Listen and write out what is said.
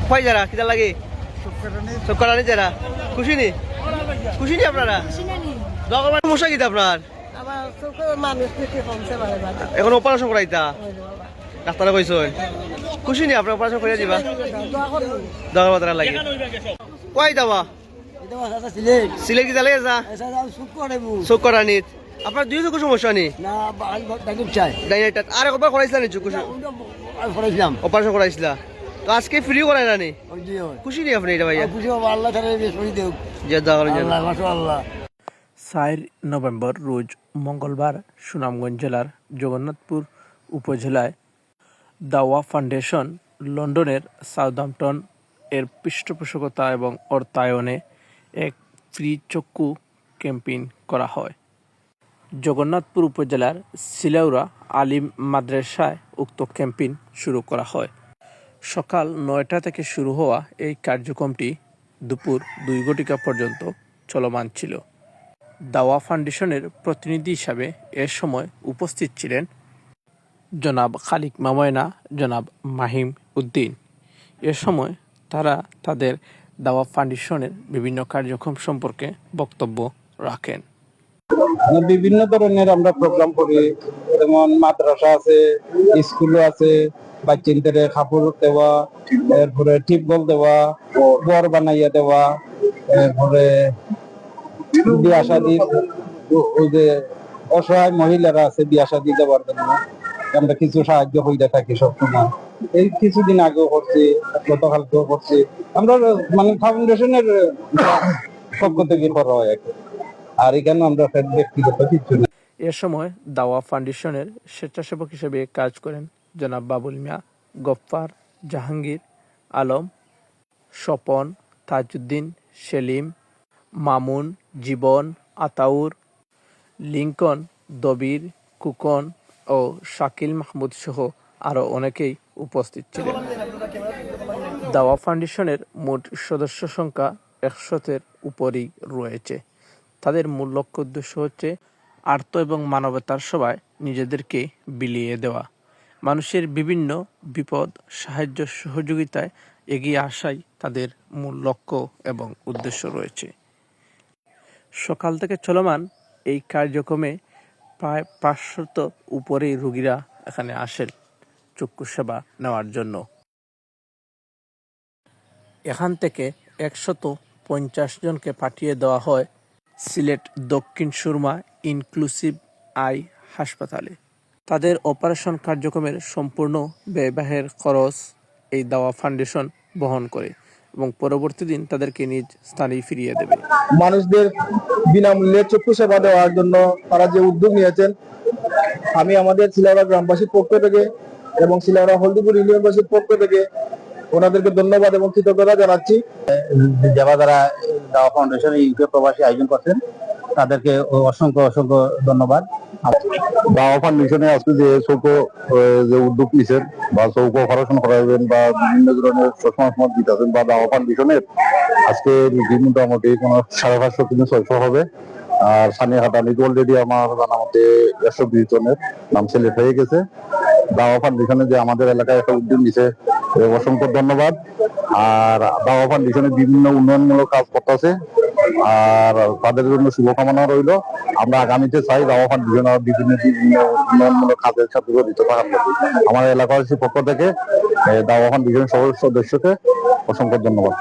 কয় যারা কিটা লাগে শুক্রানি যারা খুশি নি আপনারা ডকুমেন্ট সমস্যা কিটা আপনার এখন অপারেশন করাইতা ডাক্তারে কইছ খুশি নি আপনার অপারেশন করে দিবা দরকার বাতারা লাগে কয় দাবা সিলেট কি জালে যা শুক্রানিত আপনার দুই চোখের সমস্যা নি আর একবার করাইছিলা নি অপারেশন করাইছিলা তো আজকে ফ্রি করাই না নি খুশি নি আপনি এটা ভাইয়া 4 নভেম্বর রোজ মঙ্গলবার সুনামগঞ্জ জেলার জগন্নাথপুর উপজেলায় দাওয়া ফাউন্ডেশন লন্ডনের সাউদাম্পটন এর পৃষ্ঠপোষকতা এবং অর্থায়নে এক ফ্রি চক্ষু ক্যাম্পেইন করা হয়। জগন্নাথপুর উপজেলার সিলাউড়া আলিম মাদ্রাসায় উক্ত ক্যাম্পেইন শুরু করা হয়। সকাল 9টা থেকে শুরু হওয়া এই কার্যক্রমটি দুপুর 2 ঘটিকা পর্যন্ত চলমান ছিল। দাওয়া ফাউন্ডেশনের প্রতিনিধি হিসাবে এ সময় উপস্থিত ছিলেন জনাব খালিক মাময়না, জনাব মাহিম উদ্দিন। এ সময় তারা তাদের দাওয়া ফাউন্ডেশনের বিভিন্ন কার্যক্রম সম্পর্কে বক্তব্য রাখেন। বিভিন্ন ধরনের আমরা প্রোগ্রাম করি, যেমন মাদ্রাসা আছে, স্কুলও আছে, বাচ্চাদের কাপড় দেওয়া, এরপরে টিপবল দেওয়া, ঘর বানাইয়া দেওয়া, এরপরে বিয়া শাদী, ওই যে অসহায় মহিলারা আছে বিয়া শাদী দেওয়ার জন্য আমরা কিছু সাহায্য হইতে থাকি সবসময়। এই কিছুদিন আগেও করছি, গতকালকেও করছি। আমরা মানে ফাউন্ডেশনের পক্ষ থেকে করা হয় আর এখানে আমরা ব্যক্তিগত কিছু না। এ সময় দাওয়া ফাউন্ডেশনের স্বেচ্ছাসেবক হিসেবে কাজ করেন জনাব বাবুল মিয়া, গফফার, জাহাঙ্গীর আলম, স্বপন, তাজউদ্দিন, সেলিম, মামুন, জীবন, আতাউর, লিঙ্কন, দবির, কুকন ও শাকিল মাহমুদ সহ আরও অনেকেই উপস্থিত ছিলেন। দাওয়া ফাউন্ডেশনের মোট সদস্য সংখ্যা 100-এর উপরই রয়েছে। তাদের মূল লক্ষ্য উদ্দেশ্য হচ্ছে আর্ত এবং মানবতার সেবায় নিজেদেরকে বিলিয়ে দেওয়া। মানুষের বিভিন্ন বিপদ, সাহায্য, সহযোগিতায় এগিয়ে আসাই তাদের মূল লক্ষ্য এবং উদ্দেশ্য রয়েছে। সকাল থেকে চলমান এই কার্যক্রমে প্রায় 500 উপরেই রোগীরা এখানে আসেন চক্ষু সেবা নেওয়ার জন্য। এখান থেকে 150 জনকে পাঠিয়ে দেওয়া হয় সিলেট দক্ষিণ সুরমা ইনক্লুসিভ আই হাসপাতালে। তাদের অপারেশন কার্যক্রমের সম্পূর্ণ ব্যয়বহের খরচ এই দাওয়া ফাউন্ডেশন বহন করে এবং পরবর্তী দিন তাদেরকে নিজ স্থানে ফিরিয়ে দেবে। মানুষদের বিনামূল্যে চক্ষু সেবা দেওয়ার জন্য তারা যে উদ্যোগ নিয়েছেন, আমি আমাদের সিলাউড়া গ্রামবাসীর পক্ষ থেকে এবং সিলাউড়া হলদিপুর ইউনিয়নবাসীর পক্ষ থেকে ওনাদেরকে ধন্যবাদ এবং কৃতজ্ঞতা জানাচ্ছি। যারা দাওয়া ফাউন্ডেশন ইউকে প্রবাসী আয়োজন করছেন তাদেরকে অসংখ্য অসংখ্য ধন্যবাদ। দাওয়া ফাউন্ডেশনে আজকে যে যে উদ্যোগ নিয়েছেন বা চৌকো অপারেশন করাবেন বা বিভিন্ন ধরনের সমাজ দিতেছেন বা দাওয়া ফাউন্ডেশনের আজকে মোটামুটি কোনো 550 থেকে 600 হবে। আর সানিয়া হাটানিতে অলরেডি আমার জানা মতে 120 জনের নাম সিলেক্ট হয়ে গেছে। দাওয়া ফাউন্ডেশনে যে আমাদের এলাকায় একটা উদ্যোগ নিছে, অসংখ্য ধন্যবাদ। আর দাওয়া ফাউন্ডেশনের বিভিন্ন উন্নয়নমূলক কাজ করতেছে আর তাদের জন্য শুভকামনা রইল। আমরা আগামীতে চাই দাওয়া ফাউন্ডেশন বিভিন্ন উন্নয়নমূলক কাজের সাথে জড়িত থাকার মধ্যে। আমার এলাকাবাসীর পক্ষ থেকে দাওয়া ফাউন্ডেশনের সকল সদস্যকে অসংখ্য ধন্যবাদ।